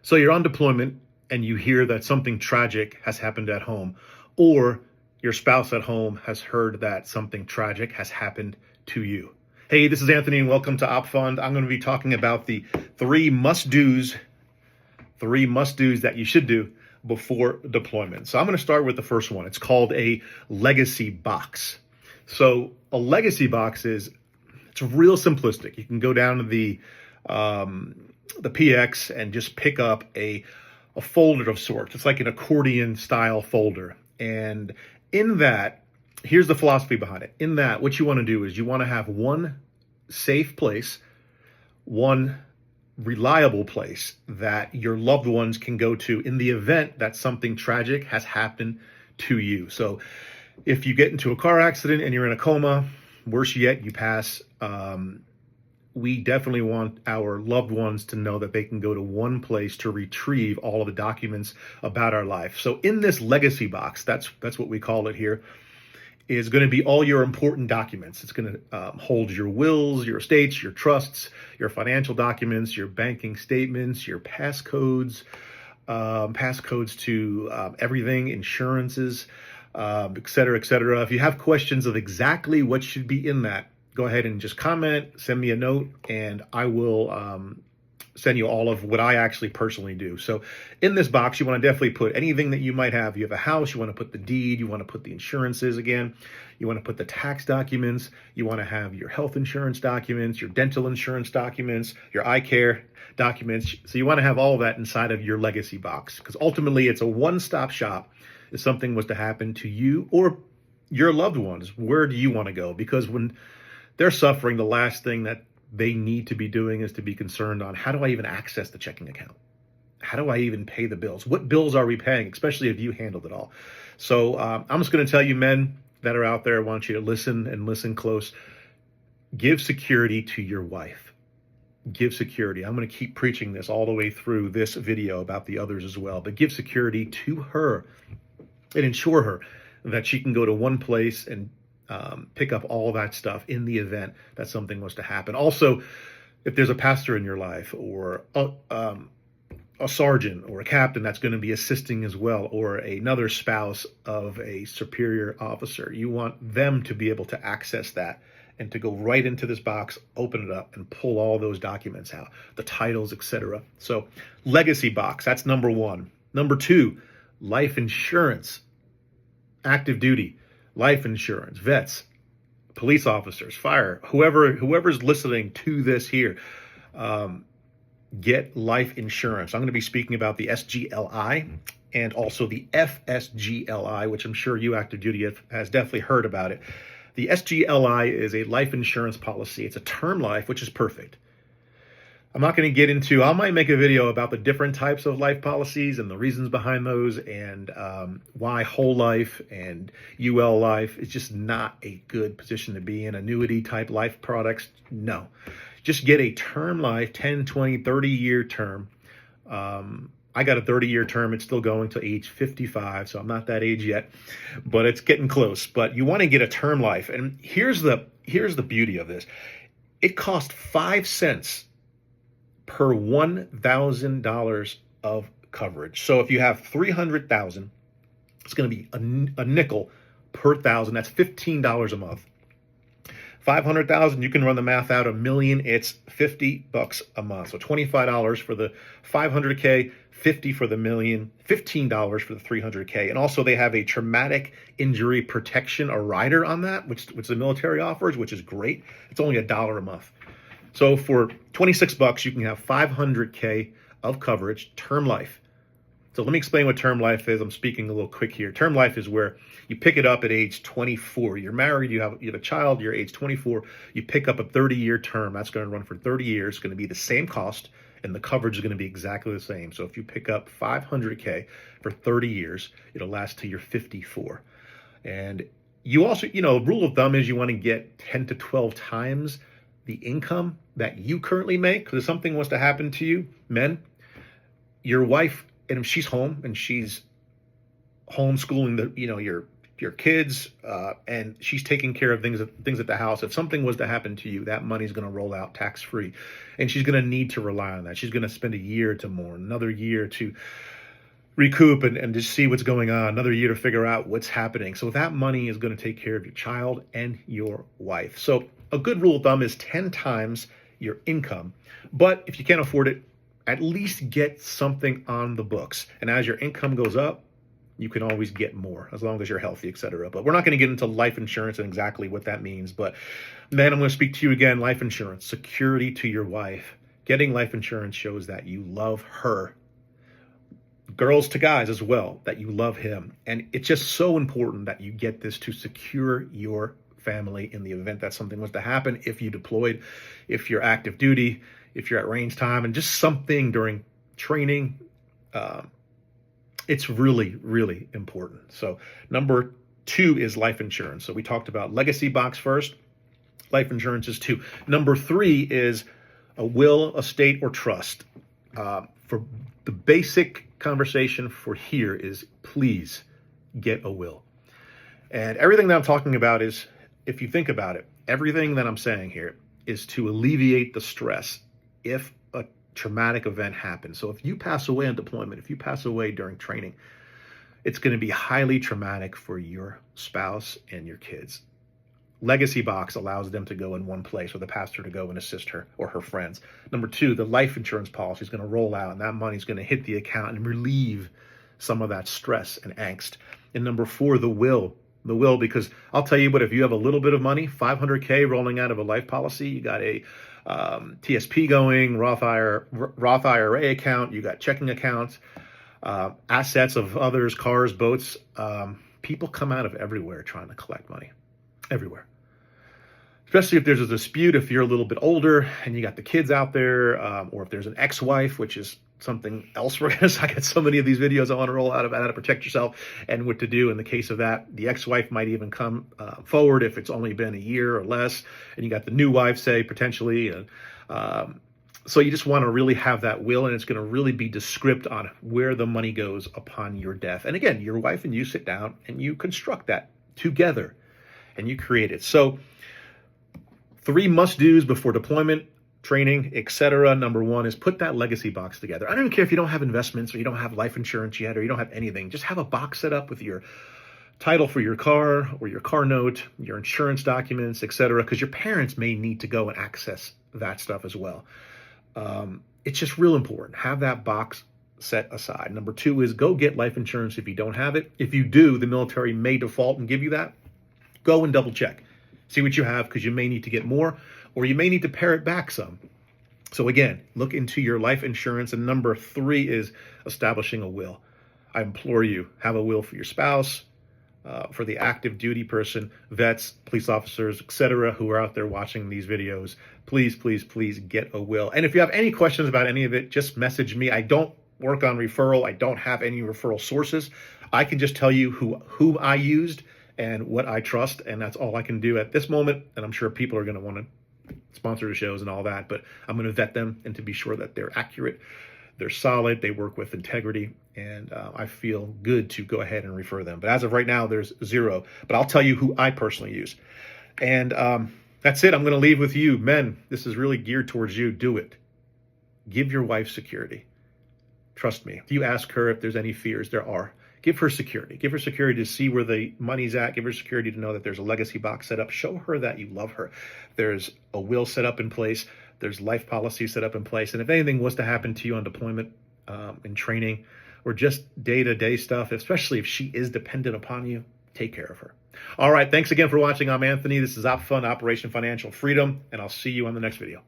So you're on deployment and you hear that something tragic has happened at home, or your spouse at home has heard that something tragic has happened to you. Hey, this is Anthony and welcome to OpFund. I'm going to be talking about the three must-dos that you should do before deployment. So I'm going to start with the first one. It's called a legacy box. So a legacy box it's real simplistic. You can go down to the PX and just pick up a folder of sorts. It's like an accordion style folder. And in that, here's the philosophy behind it. In that, what you want to do is you want to have one safe place, one reliable place that your loved ones can go to in the event that something tragic has happened to you. So if you get into a car accident and you're in a coma, worse yet, you pass, we definitely want our loved ones to know that they can go to one place to retrieve all of the documents about our life. So in this legacy box, that's what we call it here, is going to be all your important documents. It's going to hold your wills, your estates, your trusts, your financial documents, your banking statements, your passcodes to everything, insurances, et cetera, et cetera. If you have questions of exactly what should be in that, go ahead and just comment, send me a note, and I will send you all of what I actually personally do. So in this box, you want to definitely put anything that you might have. You have a house, you want to put the deed, you want to put the insurances again, you want to put the tax documents, you want to have your health insurance documents, your dental insurance documents, your eye care documents. So you want to have all of that inside of your legacy box, because ultimately it's a one-stop shop. If something was to happen to you or your loved ones, where do you want to go? Because when they're suffering, the last thing that they need to be doing is to be concerned on, how do I even access the checking account? How do I even pay the bills? What bills are we paying, especially if you handled it all? So I'm just going to tell you, men that are out there, I want you to listen and listen close. Give security to your wife. Give security. I'm going to keep preaching this all the way through this video about the others as well, but give security to her and ensure her that she can go to one place and pick up all that stuff in the event that something was to happen. Also, if there's a pastor in your life or a sergeant or a captain that's going to be assisting as well, or another spouse of a superior officer, you want them to be able to access that and to go right into this box, open it up, and pull all those documents out, the titles, etc. So legacy box, that's number one. Number two, life insurance, active duty, life insurance, vets, police officers, fire, whoever's listening to this here, get life insurance. I'm going to be speaking about the SGLI and also the FSGLI, which I'm sure you active duty has definitely heard about it. The SGLI is a life insurance policy. It's a term life, which is perfect. I'm not going to get into, I might make a video about the different types of life policies and the reasons behind those, and why whole life and UL life is just not a good position to be in. Annuity type life products, no. Just get a term life, 10, 20, 30-year term. I got a 30-year term. It's still going to age 55, so I'm not that age yet, but it's getting close. But you want to get a term life. And here's the beauty of this. It costs 5 cents per $1,000 of coverage. So if you have 300,000, it's going to be a nickel per thousand. That's $15 a month. 500,000, you can run the math out. $1 million, it's $50 a month. So $25 for the 500K, $50 for the million, $15 for the 300K. And also they have a traumatic injury protection, a rider on that, which the military offers, which is great. It's only $1 a month. So for $26, you can have 500K of coverage, term life. So let me explain what term life is. I'm speaking a little quick here. Term life is where you pick it up at age 24. You're married, you have a child, you're age 24. You pick up a 30-year term. That's going to run for 30 years. It's going to be the same cost, and the coverage is going to be exactly the same. So if you pick up 500K for 30 years, it'll last till you're 54. And you also, rule of thumb is you want to get 10 to 12 times the income that you currently make. Because if something was to happen to you, men, your wife, and if she's home and she's homeschooling your kids, and she's taking care of things at the house. If something was to happen to you, that money's going to roll out tax-free, and she's going to need to rely on that. She's going to spend a year to mourn, another year to recoup and just see what's going on, another year to figure out what's happening. So that money is going to take care of your child and your wife. So a good rule of thumb is 10 times your income. But if you can't afford it, at least get something on the books. And as your income goes up, you can always get more as long as you're healthy, etc. But we're not going to get into life insurance and exactly what that means. But then I'm going to speak to you again, life insurance, security to your wife. Getting life insurance shows that you love her. Girls to guys as well, that you love him. And it's just so important that you get this to secure your family in the event that something was to happen, if you deployed, if you're active duty, if you're at range time, and just something during training. It's really, really important. So number 2 is life insurance. So we talked about legacy box first. Life insurance is 2. Number 3 is a will, estate, or trust. For the basic conversation for here is please get a will. And everything that I'm talking about is, if you think about it, everything that I'm saying here is to alleviate the stress if a traumatic event happens. So if you pass away on deployment, if you pass away during training, it's going to be highly traumatic for your spouse and your kids. Legacy box allows them to go in one place, or the pastor to go and assist her or her friends. Number 2, the life insurance policy is going to roll out, and that money is going to hit the account and relieve some of that stress and angst. And number 4, the will, because I'll tell you what, if you have a little bit of money, $500K rolling out of a life policy, you got a TSP going, Roth IRA account, you got checking accounts, assets of others, cars, boats. People come out of everywhere trying to collect money, everywhere. Especially if there's a dispute, if you're a little bit older and you got the kids out there, or if there's an ex-wife, which is something else. I got so many of these videos I want to roll out about how to protect yourself and what to do in the case of that. The ex-wife might even come forward if it's only been a year or less, and you got the new wife, say, potentially. And so you just want to really have that will, and it's going to really be descript on where the money goes upon your death. And again, your wife and you sit down and you construct that together and you create it. So 3 must-dos before deployment, training, etc. Number 1 is put that legacy box together. I don't even care if you don't have investments or you don't have life insurance yet or you don't have anything. Just have a box set up with your title for your car or your car note, your insurance documents, etc. Because your parents may need to go and access that stuff as well. It's just real important. Have that box set aside. Number 2 is go get life insurance if you don't have it. If you do, the military may default and give you that. Go and double check. See what you have, because you may need to get more, or you may need to pare it back some. So again, look into your life insurance. And number 3 is establishing a will. I implore you, have a will for your spouse, for the active duty person, vets, police officers, etc., who are out there watching these videos. Please, please, please get a will. And if you have any questions about any of it, just message me. I don't work on referral. I don't have any referral sources. I can just tell you who I used and what I trust, and that's all I can do at this moment. And I'm sure people are going to want to sponsor the shows and all that, but I'm going to vet them and to be sure that they're accurate, they're solid, they work with integrity, and I feel good to go ahead and refer them. But as of right now, there's 0. But I'll tell you who I personally use. And that's it. I'm going to leave with you. Men, this is really geared towards you. Do it. Give your wife security. Trust me. If you ask her if there's any fears, there are. Give her security. Give her security to see where the money's at. Give her security to know that there's a legacy box set up. Show her that you love her. There's a will set up in place. There's life policy set up in place. And if anything was to happen to you on deployment, in training, or just day-to-day stuff, especially if she is dependent upon you, take care of her. All right. Thanks again for watching. I'm Anthony. This is OpFun, Operation Financial Freedom, and I'll see you on the next video.